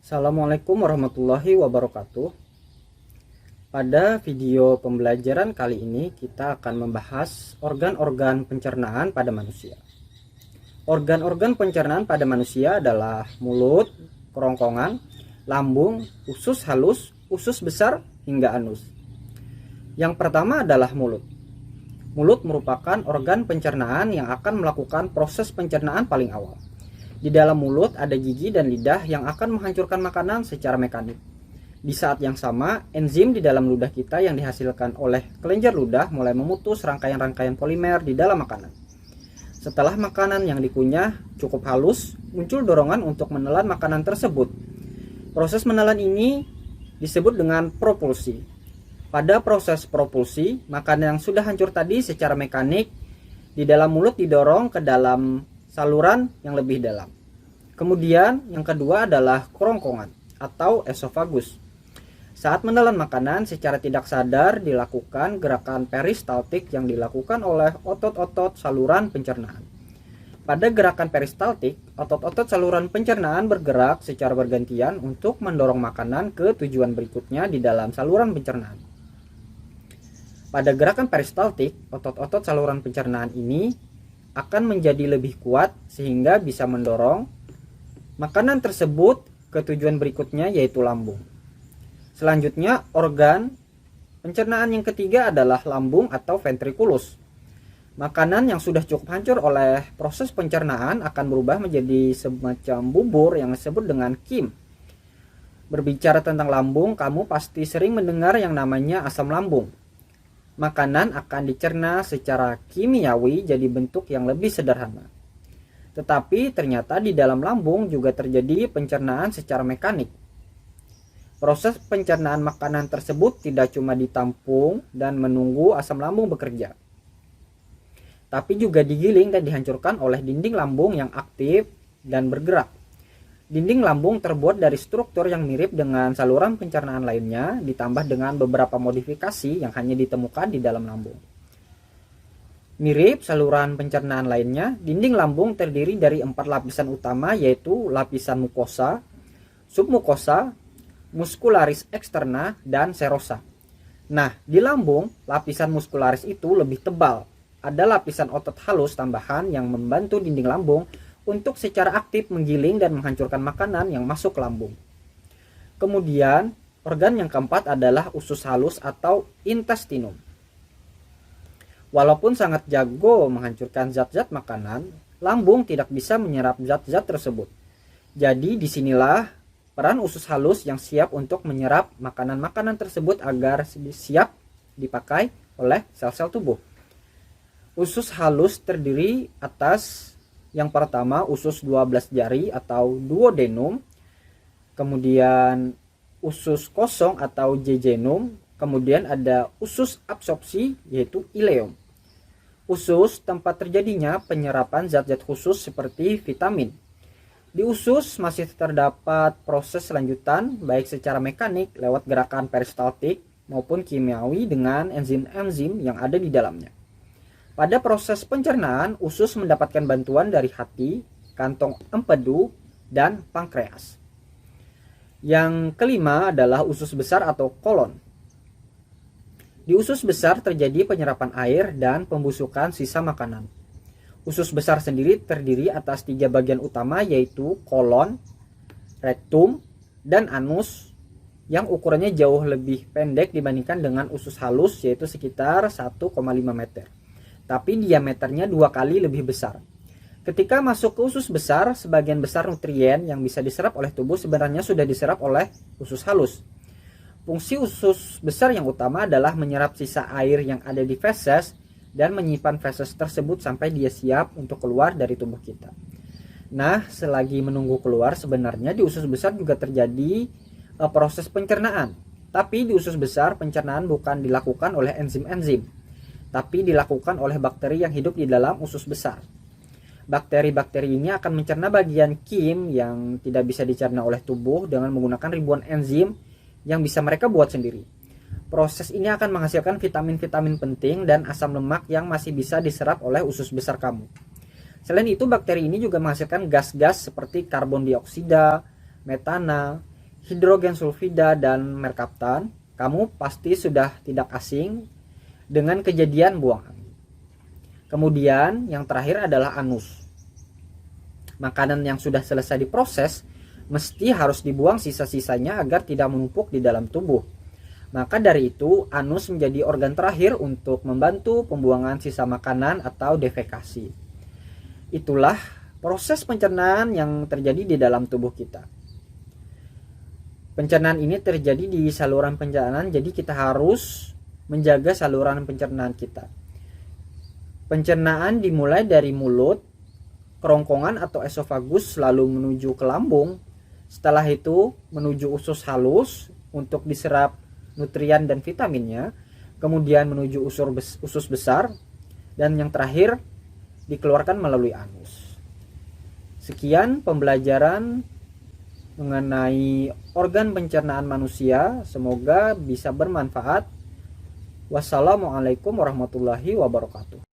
Assalamualaikum warahmatullahi wabarakatuh. Pada video pembelajaran kali ini kita akan membahas organ-organ pencernaan pada manusia. Organ-organ pencernaan pada manusia adalah mulut, kerongkongan, lambung, usus halus, usus besar, hingga anus. Yang pertama adalah mulut. Mulut merupakan organ pencernaan yang akan melakukan proses pencernaan paling awal. Di dalam mulut ada gigi dan lidah yang akan menghancurkan makanan secara mekanik. Di saat yang sama, enzim di dalam ludah kita yang dihasilkan oleh kelenjar ludah mulai memutus rangkaian-rangkaian polimer di dalam makanan. Setelah makanan yang dikunyah cukup halus, muncul dorongan untuk menelan makanan tersebut. Proses menelan ini disebut dengan propulsi. Pada proses propulsi, makanan yang sudah hancur tadi secara mekanik di dalam mulut didorong ke dalam saluran yang lebih dalam. Kemudian yang kedua adalah kerongkongan atau esofagus. Saat menelan makanan secara tidak sadar dilakukan gerakan peristaltik yang dilakukan oleh otot-otot saluran pencernaan. Pada gerakan peristaltik, otot-otot saluran pencernaan bergerak secara bergantian untuk mendorong makanan ke tujuan berikutnya di dalam saluran pencernaan. Pada gerakan peristaltik, otot-otot saluran pencernaan ini akan menjadi lebih kuat sehingga bisa mendorong makanan tersebut ke tujuan berikutnya, yaitu lambung. Selanjutnya, organ pencernaan yang ketiga adalah lambung atau ventriculus. Makanan yang sudah cukup hancur oleh proses pencernaan akan berubah menjadi semacam bubur yang disebut dengan kim. Berbicara tentang lambung, kamu pasti sering mendengar yang namanya asam lambung. Makanan akan dicerna secara kimiawi jadi bentuk yang lebih sederhana. Tetapi ternyata di dalam lambung juga terjadi pencernaan secara mekanik. Proses pencernaan makanan tersebut tidak cuma ditampung dan menunggu asam lambung bekerja, tapi juga digiling dan dihancurkan oleh dinding lambung yang aktif dan bergerak. Dinding lambung terbuat dari struktur yang mirip dengan saluran pencernaan lainnya, ditambah dengan beberapa modifikasi yang hanya ditemukan di dalam lambung. Mirip saluran pencernaan lainnya, dinding lambung terdiri dari 4 lapisan utama, yaitu lapisan mukosa, submukosa, muscularis externa, dan serosa. Nah, di lambung, lapisan muscularis itu lebih tebal. Ada lapisan otot halus tambahan yang membantu dinding lambung untuk secara aktif menggiling dan menghancurkan makanan yang masuk ke lambung. Kemudian, organ yang keempat adalah usus halus atau intestinum. Walaupun sangat jago menghancurkan zat-zat makanan, lambung tidak bisa menyerap zat-zat tersebut. Jadi disinilah peran usus halus yang siap untuk menyerap makanan-makanan tersebut agar siap dipakai oleh sel-sel tubuh. Usus halus terdiri atas yang pertama usus 12 jari atau duodenum, kemudian usus kosong atau jejunum, kemudian ada usus absorpsi yaitu ileum. Usus tempat terjadinya penyerapan zat-zat khusus seperti vitamin. Di usus masih terdapat proses lanjutan baik secara mekanik lewat gerakan peristaltik maupun kimiawi dengan enzim-enzim yang ada di dalamnya. Pada proses pencernaan, usus mendapatkan bantuan dari hati, kantong empedu, dan pankreas. Yang kelima adalah usus besar atau kolon. Di usus besar terjadi penyerapan air dan pembusukan sisa makanan. Usus besar sendiri terdiri atas 3 bagian utama, yaitu kolon, rektum, dan anus, yang ukurannya jauh lebih pendek dibandingkan dengan usus halus, yaitu sekitar 1,5 meter. Tapi diameternya 2 kali lebih besar. Ketika masuk ke usus besar, sebagian besar nutrien yang bisa diserap oleh tubuh sebenarnya sudah diserap oleh usus halus. Fungsi usus besar yang utama adalah menyerap sisa air yang ada di feses dan menyimpan feses tersebut sampai dia siap untuk keluar dari tubuh kita. Nah, selagi menunggu keluar, sebenarnya di usus besar juga terjadi proses pencernaan. Tapi di usus besar pencernaan bukan dilakukan oleh enzim-enzim, tapi dilakukan oleh bakteri yang hidup di dalam usus besar. Bakteri-bakteri ini akan mencerna bagian kim yang tidak bisa dicerna oleh tubuh dengan menggunakan ribuan enzim yang bisa mereka buat sendiri. Proses ini akan menghasilkan vitamin-vitamin penting dan asam lemak yang masih bisa diserap oleh usus besar kamu. Selain itu, bakteri ini juga menghasilkan gas-gas seperti karbon dioksida, metana, hidrogen sulfida dan merkaptan, kamu pasti sudah tidak asing dengan kejadian buang angin. Kemudian yang terakhir adalah anus. Makanan yang sudah selesai diproses mesti harus dibuang sisa-sisanya agar tidak menumpuk di dalam tubuh. Maka dari itu, anus menjadi organ terakhir untuk membantu pembuangan sisa makanan atau defekasi. Itulah proses pencernaan yang terjadi di dalam tubuh kita. Pencernaan ini terjadi di saluran pencernaan, jadi kita harus menjaga saluran pencernaan kita. Pencernaan dimulai dari mulut, kerongkongan atau esofagus, lalu menuju ke lambung. Setelah itu menuju usus halus untuk diserap nutrien dan vitaminnya, kemudian menuju usus besar, dan yang terakhir dikeluarkan melalui anus. Sekian pembelajaran mengenai organ pencernaan manusia, semoga bisa bermanfaat. Wassalamualaikum warahmatullahi wabarakatuh.